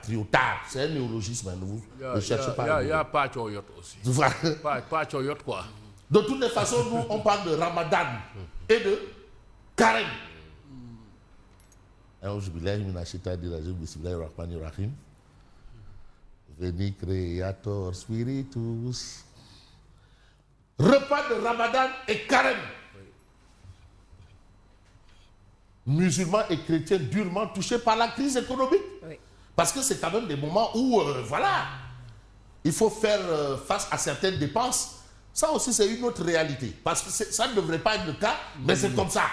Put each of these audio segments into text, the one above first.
patriotard. C'est un néologisme, ne cherchez pas. Il y a patriote aussi. Patriote quoi. De toutes les façons, nous, on parle de Ramadan et de Carême. Veni Creator Spiritus. Repas de Ramadan et Carême. Musulmans et chrétiens durement touchés par la crise économique. Oui. Parce que c'est quand même des moments où, voilà, il faut faire face à certaines dépenses. Ça aussi, c'est une autre réalité. Parce que ça ne devrait pas être le cas, mais c'est comme ça.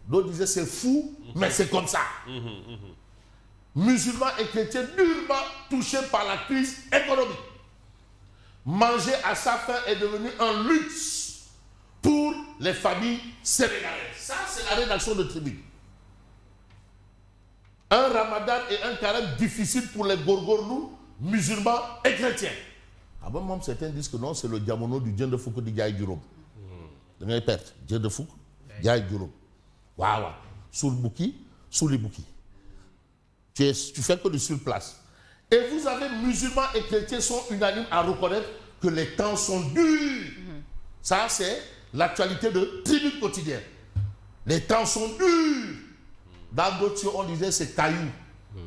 D'autres disaient c'est fou, mais c'est comme ça. Musulmans et chrétiens durement touchés par la crise économique. Manger à sa faim est devenu un luxe pour les familles sénégalaises. Ça, c'est la rédaction de Tribune. Un Ramadan et un carême difficile pour les Gorgorlous, musulmans et chrétiens. Ah bon, même certains disent que non, c'est le diamono du Dieu de Foucault de Diaye Durom. Vous avez perdu, Dieu de Foucault, Diaye Durom. Waouh, sous le bouki, sous les bouquis. Tu fais que du surplace. Et vous avez musulmans et chrétiens sont unanimes à reconnaître que les temps sont durs. Ça, c'est l'actualité de Tribune quotidienne. Les temps sont durs. Dans d'autres, on disait c'est caillou.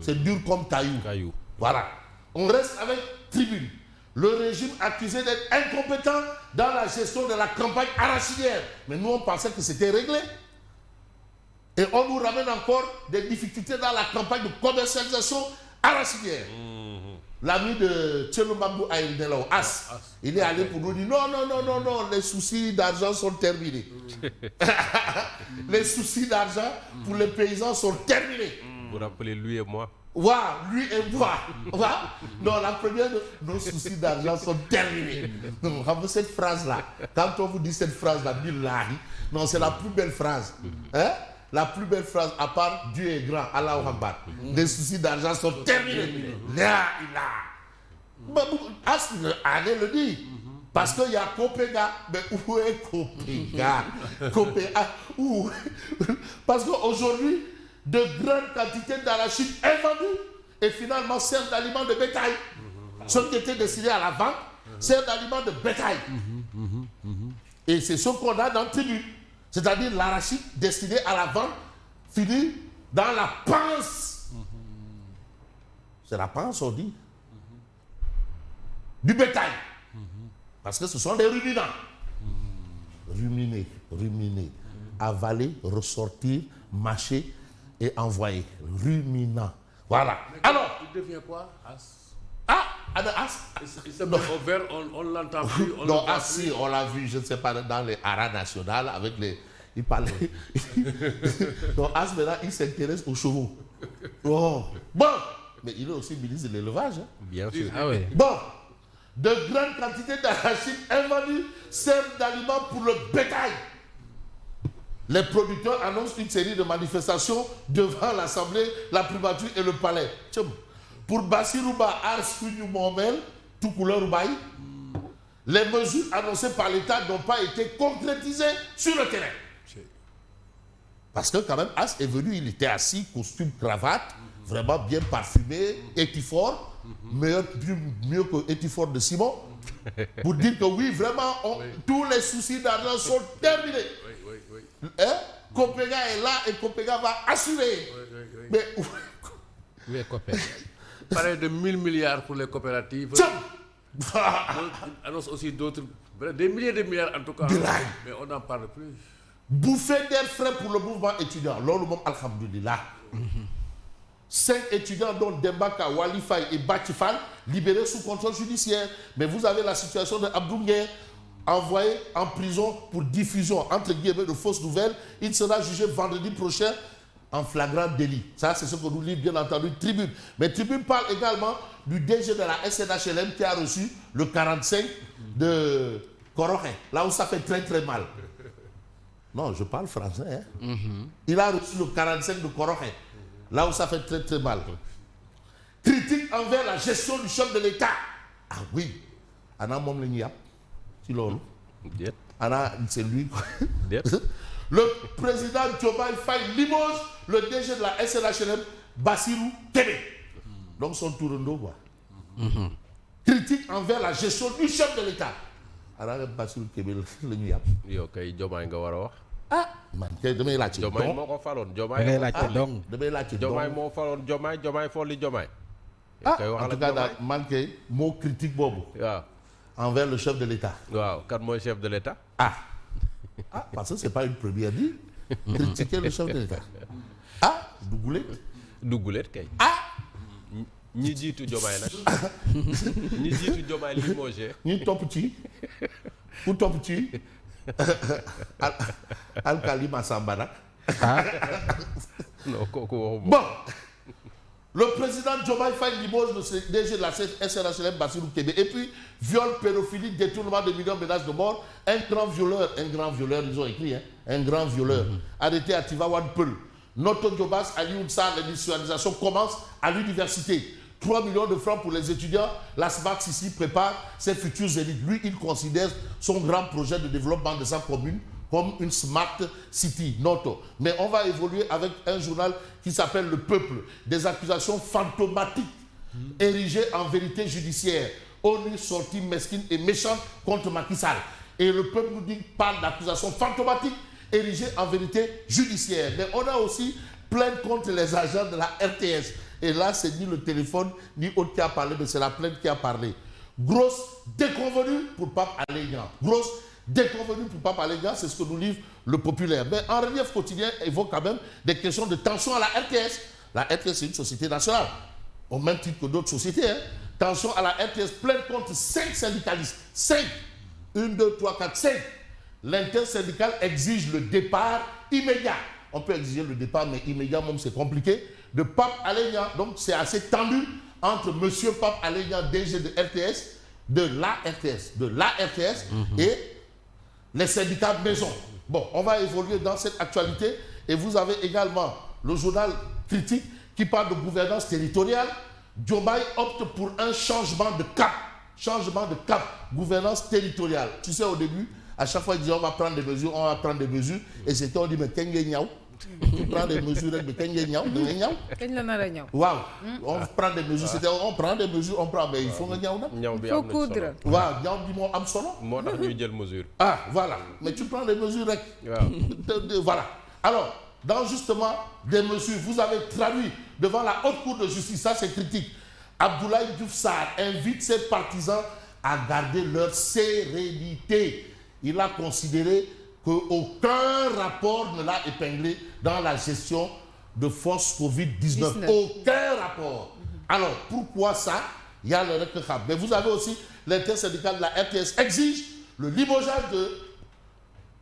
C'est dur comme caillou. Voilà. On reste avec Tribune. Le régime accusé d'être incompétent dans la gestion de la campagne arachidière. Mais nous, on pensait que c'était réglé. Et on nous ramène encore des difficultés dans la campagne de commercialisation arachidière. L'ami de Tchelomambou Aïndelao, As, il est allé pour nous dire non, les soucis d'argent sont terminés. Les soucis d'argent pour les paysans sont terminés. Vous rappelez lui et moi? Waouh, lui et moi. Non, la première, nos soucis d'argent sont terminés. Non, cette phrase-là, quand on vous dit cette phrase-là, billahi, non, c'est la plus belle phrase. Hein? La plus belle phrase, à part Dieu est grand, Allahu Akbar. Les soucis d'argent sont terminés. Là, il a. Allez le dire. Parce qu'il y a Copéga. Mais où est Copéga? Où? Parce qu'aujourd'hui, de grandes quantités d'arachide est vendue et finalement servent d'aliments de bétail. Ceux qui étaient destinés à la vente servent d'aliments de bétail. Et c'est ce qu'on a dans Tribune. C'est-à-dire l'arachide destiné à la vente finit dans la panse. C'est la panse, on dit. Du bétail. Parce que ce sont des ruminants. Ruminer. Avaler, ressortir, mâcher et envoyer. Ruminant. Voilà. Alors. Il devient quoi? As. As. Il se met au vert, on l'entend plus. Non, si, on l'a vu, je ne sais pas, dans les haras nationales, avec les. Il parlait. Donc, As, maintenant, il s'intéresse aux chevaux. Oh. Bon, mais il est aussi ministre de l'élevage. Hein. Bien sûr. Ah oui. Bon, de grandes quantités d'arachide invendues servent d'aliments pour le bétail. Les producteurs annoncent une série de manifestations devant l'Assemblée, la primature et le palais. Pour Bassirouba, Arsounou Mohamed, tout couleur Roubaï, les mesures annoncées par l'État n'ont pas été concrétisées sur le terrain. Parce que quand même, As est venu, il était assis, costume, cravate, vraiment bien parfumé, étiphore, mieux que étiphore de Simon, pour dire que oui, vraiment, tous les soucis d'argent sont terminés. Hein? Copéga est là et Copéga va assurer. Mais où est Copéga? Pareil de 1000 milliards pour les coopératives. On annonce aussi d'autres, des milliers de milliards en tout cas. Mais on n'en parle plus. Bouffée d'air frais pour le mouvement étudiant. Lolo mom alhamdoulilah. 5 étudiants dont Dembaka, Walifay et Batifal libérés sous contrôle judiciaire. Mais vous avez la situation de Abdounguer, envoyé en prison pour diffusion entre guillemets de fausses nouvelles. Il sera jugé vendredi prochain en flagrant délit. Ça, c'est ce que nous lit bien entendu Tribune. Mais Tribune parle également du DG de la SNHLM qui a reçu le 45 de Cororin, là où ça fait très très mal. Non, je parle français. Hein? Il a reçu le 45 de Cororin, là où ça fait très très mal. Critique envers la gestion du chef de l'État. Ah oui. Anna Momleniap. C'est lui. Le président Diomaye Faye limoge le DG de la SNHLM, Bassirou Kébé. Donc son tourando, quoi. Critique envers la gestion du chef de l'État. Alors, Bassirou Kébé, le New York. yow kay Diomaye nga war a wax. Ah, man, kay damay laajte. Diomaye moo ko faloon da Diomaye. ngay laajte dong. damay laajte. Diomaye moo faloon Diomaye Diomaye folli Diomaye. Ah, kay en waxal tout ak cas, Diomaye. daal, man, kay, mot critique boobu waaw envers le chef de l'État. waaw kan mooy chef de l'État. Ah, parce que c'est pas une première dit. Critiquer le chef de l'État. Ah, Dougoulé. dugguleet kay. ñi jiitu Diomaye nag. ñi jiitu Diomaye limogé. Ni top ci. Ou top ci. Alkali Massamba nag. non kooku waxuma. Bon, le président Diomaye Faye limoge le DG de la SNHLM Bassirou Kébé. Et puis, viol, pédophilie, détournement de millions, menaces de mort. Un grand violeur, ils ont écrit, hein, un grand violeur. Arrêté à Tivaouane Peul. Noto Diobas, Ali Oudsa, l'industrialisation commence à l'université. 3 millions de francs pour les étudiants. La Smart Sissi prépare ses futures élites. Lui, il considère son grand projet de développement de sa commune comme une Smart City, Noto. Mais on va évoluer avec un journal qui s'appelle Le Peuple. Des accusations fantomatiques érigées en vérité judiciaire. ONU sortie mesquine et méchante contre Macky Sall. Et Le Peuple nous dit parle d'accusations fantomatiques érigées en vérité judiciaire. Mais on a aussi plainte contre les agents de la RTS. Et là, c'est ni le téléphone, ni autre qui a parlé, mais c'est la plainte qui a parlé. Grosse déconvenue pour Pape Alé Niang. Grosse déconvenue pour Pape Alé Niang, c'est ce que nous livre Le Populaire. Mais en relief quotidien, évoque quand même des questions de tension à la RTS. La RTS, c'est une société nationale, au même titre que d'autres sociétés. Hein. Tension à la RTS, plainte contre 5 syndicalistes. 5. 1, 2, 3, 4, 5. L'intersyndicale exige le départ immédiat. On peut exiger le départ, mais immédiat, même c'est compliqué. De Pape Alé Niang, donc c'est assez tendu entre monsieur Pape Alé Niang, DG de RTS, de la RTS et les syndicats maison. Bon, on va évoluer dans cette actualité et vous avez également le journal Critique qui parle de gouvernance territoriale. Diomaye opte pour un changement de cap. Changement de cap, gouvernance territoriale. Tu sais, au début, à chaque fois, il disait on va prendre des mesures, et c'était on dit mais Kenge Niaou. Tu prends des mesures, mais Kenge Niaou, Waouh, on prend des mesures, c'était on prend des mesures, on prend, mais il faut que Niaou. ñaw bi faut am na solo. coudre. Waouh, Niaou dit mon am solo. moo tax ñuy jël mesure. Ah, voilà, mais tu prends des mesures, waaw. voilà. Alors, dans justement des mesures, vous avez traduit devant la haute cour de justice, ça c'est critique. Abdoulaye Diouf Sarr invite ses partisans à garder leur sérénité. Il a considéré qu'aucun rapport ne l'a épinglé dans la gestion de force Covid-19. Aucun rapport. Alors, pourquoi ça? Il y a le RECRECAP. Mais vous avez aussi l'intersyndicale de la RTS exige le limogeage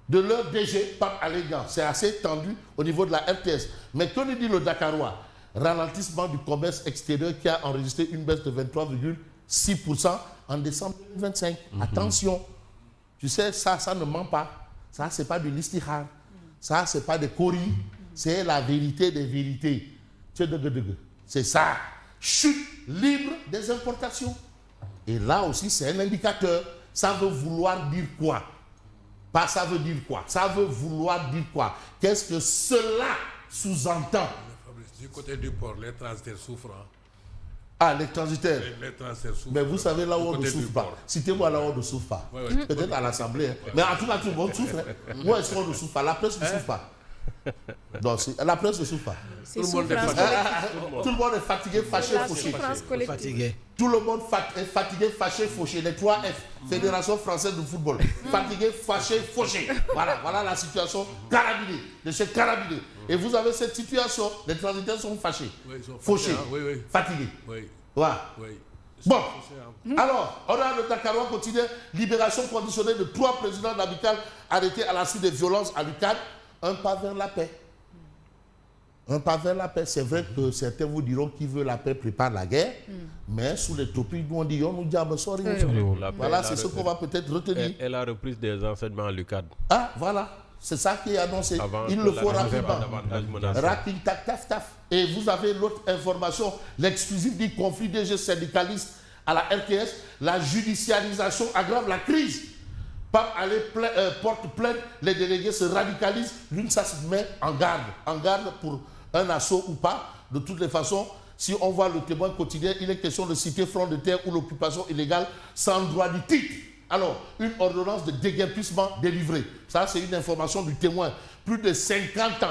de leur DG, Pape Alé Niang. C'est assez tendu au niveau de la RTS. Mais que nous dit le Dakarois? Ralentissement du commerce extérieur qui a enregistré une baisse de 23,6% en décembre 2025. Attention, tu sais, ça ne ment pas. Ça, c'est pas du listihar. Ça, c'est pas des coris. C'est la vérité des vérités. C'est ça. Chute libre des importations. Et là aussi, c'est un indicateur. Ça veut vouloir dire quoi? Pas ça veut dire quoi? Ça veut vouloir dire quoi? Qu'est-ce que cela sous-entend? Du côté du port, les transitaires souffrent. Hein. Ah, les transitaires. Les transitaires souffrent. Mais vous savez là où on ne côté souffre du pas. port. Citez-moi là où on ne souffre pas. Ouais, ouais. Peut-être à l'Assemblée. Hein. Mais en tout cas, tout le monde souffre. Hein. Où est-ce qu'on ne souffre pas? La presse ne souffre pas. Donc, la presse ne souffre pas. C'est Tout le monde est souffrance fatigué. collective. Tout le monde est fatigué, fâché, La fauché. souffrance collective. Fatigué. Tout le monde est fatigué, fâché, fauché. Les 3 F, Fédération française de football. Fatigué, fâché, fauché. Voilà la situation carabinée, de chez Carabinés. Et vous avez cette situation, les transitaires sont fâchés, Oui, ils sont fauchés, fâchés, hein. Oui. fatigués. Oui, Voilà. oui. Bon, alors, on a le Dakarois quotidien, libération conditionnelle de 3 présidents d'Amical arrêtés à la suite des violences à l'UQAD. Un pas vers la paix. Un pas vers la paix. C'est vrai que certains vous diront qui veut la paix prépare la guerre, mais sous les topiques, nous on dit, on nous dit, ah, ben, sorry. La paix, Voilà, la c'est ce qu'on va peut-être retenir. Et la reprise des enseignements à l'UQAD. Ah, voilà. C'est ça qui est annoncé. Avant Il que le la faut guerre rapidement. soit davantage menacée. Rakin, taf, taf, taf. Et vous avez l'autre information, l'exclusif dit conflit DG syndicaliste à la RTS. La judiciarisation aggrave la crise. Pape Alé porte plainte, les délégués se radicalisent. L'UNSA se met en garde pour un assaut ou pas. De toutes les façons, Si on voit le Témoin quotidien, il est question de citer front de terre ou l'occupation illégale sans droit du titre. Alors, une ordonnance de déguerpissement délivrée. Ça, c'est une information du Témoin. Plus de 50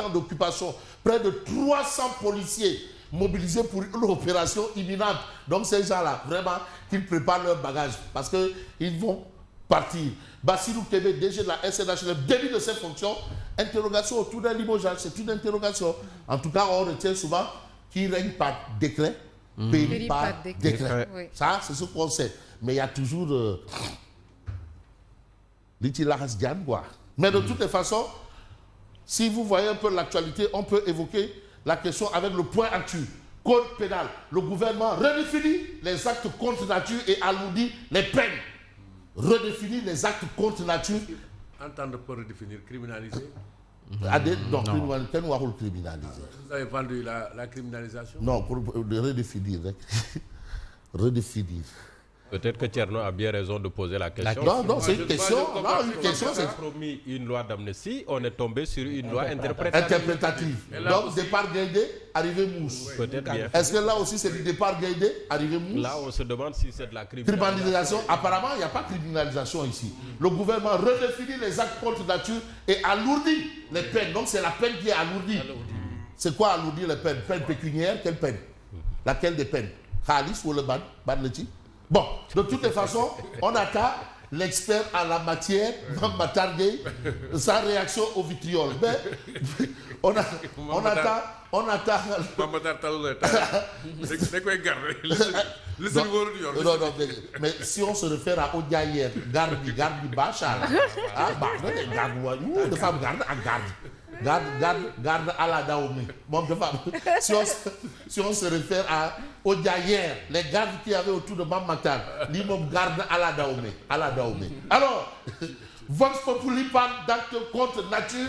ans d'occupation. Près de 300 policiers mobilisés pour une opération imminente. Donc, ces gens-là, vraiment, qu'ils préparent leur bagage parce qu'ils vont partir. Bassirou Kébé, DG de la SNH, le début de ses fonctions, interrogation autour d'un limogeage, c'est une interrogation. En tout cas, on retient souvent qu'il règne par décret, périt par décret. Oui. Ça, c'est ce qu'on sait. Mais il y a toujours l'itilaras Diane, quoi. Mais de toutes les façons, si vous voyez un peu l'actualité, on peut évoquer la question avec le point actuel. Code pénal. Le gouvernement redéfinit les actes contre nature et alourdit les peines. Redéfinit les actes contre nature. Entendre pour redéfinir, criminaliser. Donc, criminaliser. Vous avez vendu la criminalisation? Non, pour redéfinir. Redéfinir. Peut-être que Thierno a bien raison de poser la question. Non, c'est une question. Non, une question, On a c'est promis une loi d'amnistie, on est tombé sur une loi interprétative. interprétative. Donc, départ Gaïdé, arrivée Mousse. Peut-être bien. Est-ce que là aussi, c'est du départ Gaïdé, arrivée Mousse? Là, on se demande si c'est de la criminalisation. Criminalisation, apparemment, il n'y a pas de criminalisation ici. Le gouvernement redéfinit les actes contre nature et alourdit les peines. Donc, c'est la peine qui est alourdie. C'est quoi alourdir les peines? Peine pécuniaire, quelle peine? Laquelle des peines? Khalis ou le ban? Ban Leti? Bon, de toutes les façons, on attend l'expert en la matière, Matar Gueye, sa réaction au vitriol. Mais on attend. Mamatar Talou c'est quoi garder? Non, mais si on se réfère à Odia hier, garde Bachar. Ah, garde, de femme garde à garde à la Daoumé. Bon, de femme. Si on se réfère à Odia hier, les gardes qui avaient autour de Mamatar, l'imam garde à la Daoumé. Alors, Vox Populi parle d'actes contre nature.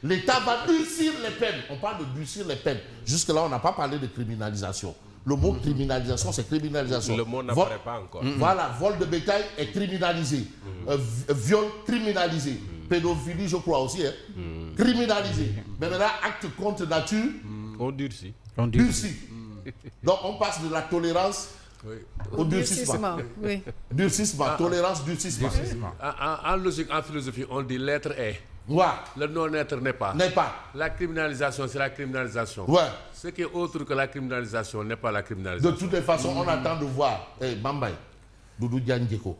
L'État va durcir les peines. On parle de durcir les peines. Jusque-là, on n'a pas parlé de criminalisation. Le mot criminalisation, c'est criminalisation. Le mot n'apparaît pas encore. Voilà, vol de bétail est criminalisé. Viol criminalisé. Pédophilie, je crois aussi, criminalisé. Mais maintenant, acte contre nature, On durcit. durci. Donc, on passe de la tolérance au durcissement. Oui. Durcissement, tolérance, durcissement. En logique, en philosophie, on dit l'être est. Ouais. Le non-être n'est pas. N'est pas. La criminalisation, c'est la criminalisation. Ouais. Ce qui est autre que la criminalisation n'est pas la De criminalisation. toutes les façons, on attend de voir Bambay, Doudou Diandjeko.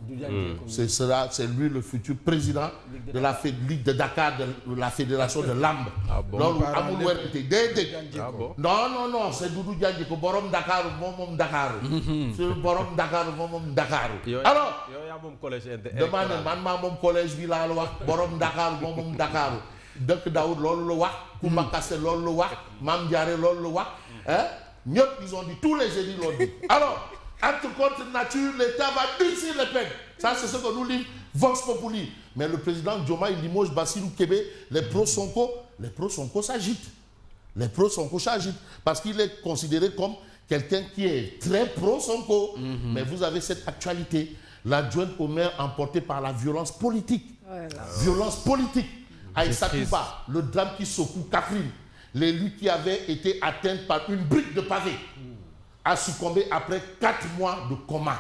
C'est lui le futur président de la Ligue de Dakar, de la fédération de l'AMB. Ah bon? Ah bon? Non, c'est Doudou Diandjeko. Borom Dakar, Momom Dakar. C'est Borom Dakar, Momom Dakar. Alors, demandez, man, mon collège, Villa, Borom Dakar, Momom Dakar. Dëkk Daoud, loolu la wax. Koumba Kassé, loolu la wax. Mam Diaré, loolu la wax. Ils ont dit, tous les génies l'ont dit. Alors, acte contre nature, l'État va durcir les peines. Ça, c'est ce que nous livre Vox Populi. Mais le président Diomaye limoge Bassirou Kébé, les pro-Sonko s'agitent. Les pro-Sonko s'agitent. Parce qu'il est considéré comme quelqu'un qui est très pro-Sonko. Mais vous avez cette actualité. L'adjoint au maire emporté par la violence politique. Voilà. Violence politique. Aïssa Touba, le drame qui secoue Catherine, l'élu qui avait été atteint par une brique de pavé, a succombé après 4 mois de coma.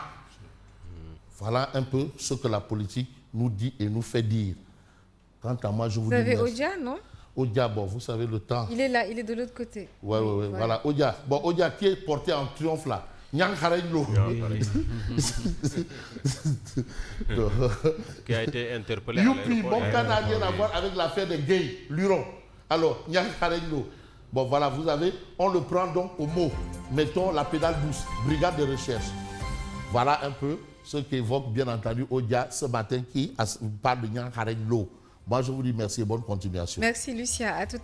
Voilà un peu ce que la politique nous dit et nous fait dire. Quant à moi, je vous dis. Vous avez merci. Odia, non? Odia, bon, vous savez le temps. Il est là, il est de l'autre côté. Ouais, voilà. Odia. Bon, Odia qui est porté en triomphe là. Nyang Kharenglo. Qui a été interpellé à Youpi, l'aéroport. mon cas n'a rien à voir avec l'affaire des gays, Luron. Alors, Nyang Kharenglo. Bon, voilà, vous avez, on le prend donc au mot. Mettons la pédale douce, brigade de recherche. Voilà un peu ce qu'évoque bien entendu Odia ce matin qui parle de Nyang Kharenglo. Moi, je vous dis merci et bonne continuation. Merci, Lucia. À tout